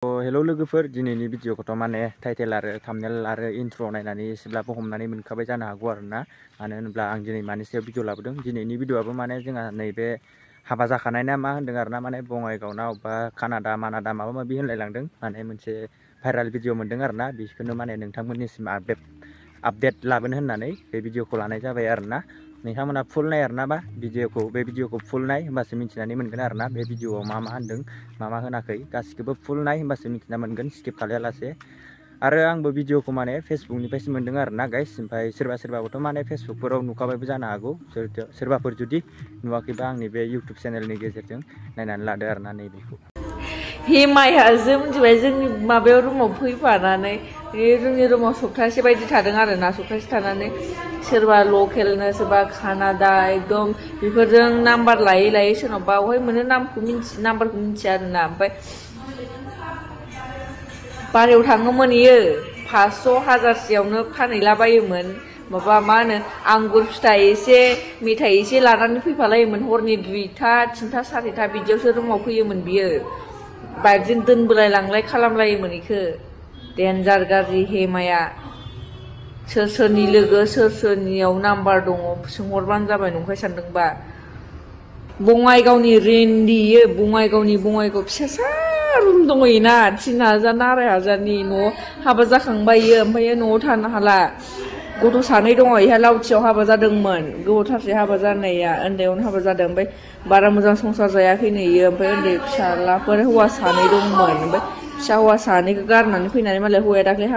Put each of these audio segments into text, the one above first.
Hello लोगोफोर, दिनैनि भिडिअखौथ' माने टाइटेल आरो थाम्बनेल आरो इन्ट्र नायनानै एसेब्लाबो हमनानै मोनखाबाय जानो हागौ आरोना। मानो होनोब्ला आं दिनै मानि सायाव भिडिअ लाबोदों। दिनैनि भिडिअआबो माने जोंहा नैबे हाबा जाखानाय ना मा होन्दों आरोना, माने बङाइगावनाव बा कानाडा मानाडा माबा माबि होनलायलांदों। माने मोनसे भाइराल भिडिअ मोन्दों आरोना, बेखौनो माने नोंथांमोननिसिम आपडेट लाबोनो होननानै बे भिडिअखौ लानाय जाबाय आरोना। नोंथांमोना फुल नाय आरोना, बा बे भिडिअखौ फुल नाय होमबासो मिथिनानै मोनगोन आरोना बे भिडिअआव मा होन्दों मा होनाखै गासिखौबो फुल नाय होमबासो मिथिना मोनगोन, स्किप खालायालासे। आरो आंबो भिडिअखौ माने फेसबुकनिफ्रायसो मोन्दों आरोना गाइस। ओमफ्राय सोरबाबोथ' माने फेसबुकफोराव नुखाबायबो जानो हागौ। सोरबाफोर जुदि नुवाखैबा आंनि बे इउटुब चेनेलनि गेजेरजों नायनानै लादो आरोना नैबेखौ। हेमायासो मिथिबाय जोंनि माबायाव रुमाव फैफानानै जोंनि रुमाव सप्तासे बायदि थादों आरोना। सप्तासे थानानै सोरबा लकेलनो सोरबा कानाडा एकदम बेफोरजों नाम्बार लायै लायै सोरनावबा बहाय मोनो नाम्बारखौ मिथिया आरोना। ओमफ्राय बारायाव थाङोमोन इयो 500 1000सेयावनो फानहैलाबायोमोन। माबा मा होनो आंगुर फिथाइ एसे मेथाइ एसे लानानै फैफालायोमोन। हरनि 2टा 3टा 4टा बिदियावसो रुमाव फैयोमोन बियो। बाइकजों दोनबोलाय लांलाय खालामलायोमोन इखो। देन्जार गाज्रि हेमाया। सोर सोरनि लोगो सोर सोरनियाव नाम्बार दङ सोंहरबानो जाबाय नंखाय सानदोंबा। बङाइगावनि रेन्दि इयो, बङाइगाव फिसासा रुम दङयोना 3000 ना 2500नि। न'आव हाबा जाखांबाय इयो, ओमफ्राय न'आव थानो हाला। गथ' 2 दङ, इहा लावथियाव हाबा जादोंमोन। गोबावथारसै हाबा जानाया, उन्दैयावनो हाबा जादों। ओमफ्राय बारा मोजां संसार जायाखैनो इयो। ओमफ्राय उन्दै फिसालाफोर हौवा 2 दंमोन। ओमफ्राय फिसा हौवा 2खौ गारनानै फैनानै मालाय हौवाया दाख्लै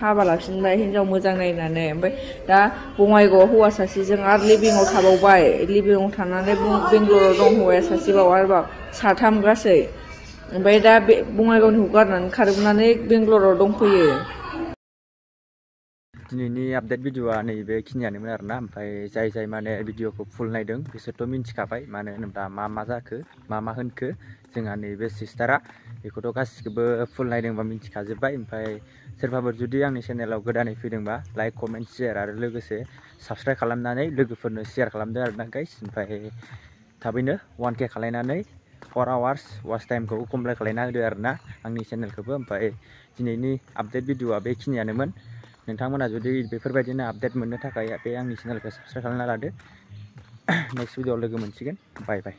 हाबा लाफिनबाय हिनजाव मोजां नायनानै। ओमफ्राय दा बङाइगावआव हौवा सासेजों आरो लिभिंआव थाबावबाय। लिभिंआव थानानै बेंगलराव दं हौवाया सासेबाव, आरोबाव 3 गासै। ओमफ्राय दा बे बङाइगावनिखौ गारनानै खारबोनानै बेंगलराव दंफैयो। दिनैनि आपडेट भिडिअआ नैबेखिनियानोमोन आरोना। ओमफ्राय जाय माने भिडिअखौ फुल नायदों बिसोरथ' मिन्थिखाबाय, मानो होनोब्ला मा जाखो मा होनखो जोंहा नैबे सिस्टारा। बेखौथ' गासिखौबो फुल नायदोंबा मिन्थिखाजोब्बाय। ओमफ्राय सोरबाफोर जुदि आंनि चेनेलाव गोदानै फैदोंबा लाइक कमेन्ट शेयार आरो लोगोसे साबस्क्राइब खालामनानै लोगोफोरनो शेयार खालामदो आरोना गाइस। ओमफ्राय थाबैनो 1K खालायनानै 4 आवार्स वाच टाइमखौ कमप्लिट खालायना होदो आरोना आंनि चेनेलखौबो। ओमफ्राय दिनैनि आपडेट भिडिअआ बेखिनियानोमोन। नोंथांमोना जुदि बेफोरबायदिनो आपडेट मोननो थाखाय बे आंनि चेनेलखौ साबस्क्राइब खालामना लादो। नेक्स्ट भिडिअआव लोगो मोनसिगोन। बाय बाय।